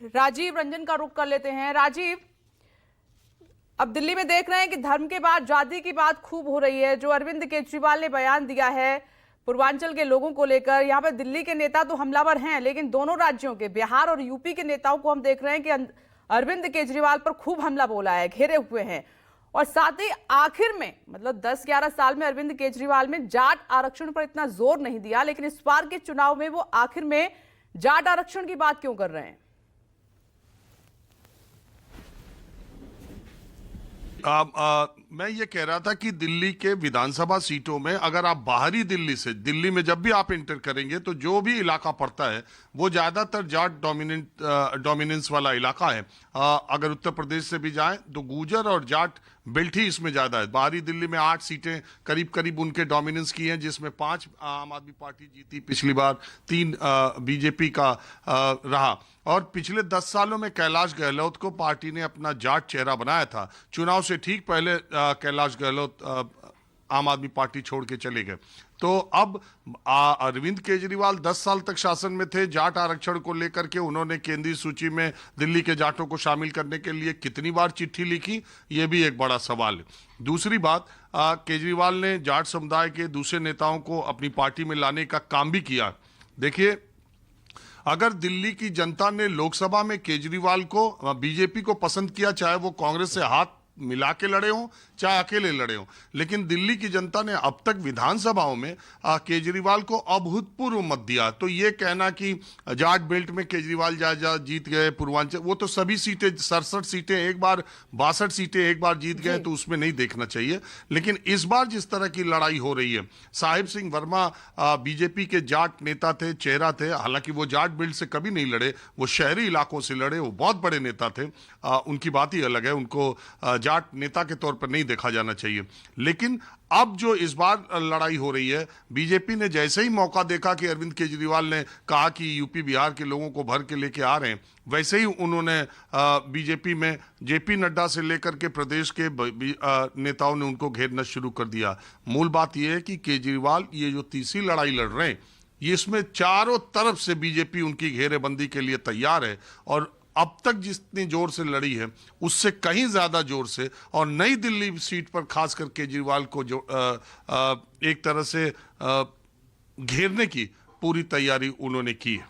राजीव रंजन का रुख कर लेते हैं। राजीव, अब दिल्ली में देख रहे हैं कि धर्म के बाद जाति की बात खूब हो रही है। जो अरविंद केजरीवाल ने बयान दिया है पूर्वांचल के लोगों को लेकर, यहाँ पर दिल्ली के नेता तो हमलावर हैं, लेकिन दोनों राज्यों के बिहार और यूपी के नेताओं को हम देख रहे हैं कि अरविंद केजरीवाल पर खूब हमला बोला है, घेरे हुए हैं। और साथ ही आखिर में मतलब 10-11 साल में अरविंद केजरीवाल में जाट आरक्षण पर इतना जोर नहीं दिया, लेकिन इस बार के चुनाव में वो आखिर में जाट आरक्षण की बात क्यों कर रहे हैं? मैं ये कह रहा था कि दिल्ली के विधानसभा सीटों में अगर आप बाहरी दिल्ली से, दिल्ली में जब भी आप इंटर करेंगे तो जो भी इलाका पड़ता है वो ज्यादातर जाट डोमिनेंस वाला इलाका है। अगर उत्तर प्रदेश से भी जाएं तो गुर्जर और जाट बेल्ट ही इसमें ज्यादा है। बाहरी दिल्ली में 8 सीटें करीब करीब उनके डोमिनेंस की हैं, जिसमें 5 आम आदमी पार्टी जीती पिछली बार, 3 बीजेपी का रहा। और पिछले 10 सालों में कैलाश गहलोत को पार्टी ने अपना जाट चेहरा बनाया था। चुनाव से ठीक पहले कैलाश गहलोत आम आदमी पार्टी छोड़ के चले गए। तो अब अरविंद केजरीवाल 10 साल तक शासन में थे। जाट आरक्षण को लेकर के उन्होंने केंद्रीय सूची में दिल्ली के जाटों को शामिल करने के लिए कितनी बार चिट्ठी लिखी, ये भी एक बड़ा सवाल है। दूसरी बात, केजरीवाल ने जाट समुदाय के दूसरे नेताओं को अपनी पार्टी में लाने का काम भी किया। देखिए, अगर दिल्ली की जनता ने लोकसभा में केजरीवाल को, बीजेपी को पसंद किया, चाहे वो कांग्रेस से हाथ मिला के लड़े हों चाहे अकेले लड़े हों, लेकिन दिल्ली की जनता ने अब तक विधानसभाओं में केजरीवाल को अभूतपूर्व मत दिया। तो ये कहना कि जाट बेल्ट में केजरीवाल जीत गए, पूर्वांचल, वो तो सभी सीटें 67 सीटें एक बार, 62 सीटें एक बार जीत गए, तो उसमें नहीं देखना चाहिए। लेकिन इस बार जिस तरह की लड़ाई हो रही है, साहिब सिंह वर्मा बीजेपी के जाट नेता थे, चेहरा थे। हालांकि वो जाट बेल्ट से कभी नहीं लड़े, वो शहरी इलाकों से लड़े, वो बहुत बड़े नेता थे, उनकी बात ही अलग है, उनको जाट नेता के तौर पर नहीं देखा जाना चाहिए। लेकिन अब जो इस बार लड़ाई हो रही है, बीजेपी ने जैसे ही मौका देखा कि अरविंद केजरीवाल ने कहा कि यूपी बिहार के लोगों को भर के लेके आ रहे हैं, वैसे ही उन्होंने बीजेपी में जेपी नड्डा से लेकर के प्रदेश के नेताओं ने उनको घेरना शुरू कर दिया। मूल बात यह है कि केजरीवाल ये जो तीसरी लड़ाई लड़ रहे हैं, ये इसमें चारों तरफ से बीजेपी उनकी घेरेबंदी के लिए तैयार है। और अब तक जितनी जोर से लड़ी है उससे कहीं ज्यादा जोर से, और नई दिल्ली सीट पर खासकर केजरीवाल को जो एक तरह से घेरने की पूरी तैयारी उन्होंने की है।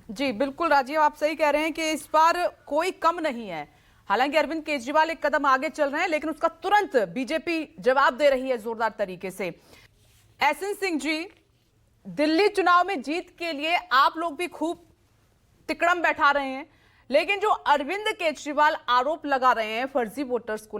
जी बिल्कुल राजीव, आप सही कह रहे हैं कि इस बार कोई कम नहीं है। हालांकि अरविंद केजरीवाल एक कदम आगे चल रहे हैं, लेकिन उसका तुरंत बीजेपी जवाब दे रही है जोरदार तरीके से। एसएन सिंह जी, दिल्ली चुनाव में जीत के लिए आप लोग भी खूब तिकड़म बैठा रहे हैं, लेकिन जो अरविंद केजरीवाल आरोप लगा रहे हैं फर्जी वोटर्स को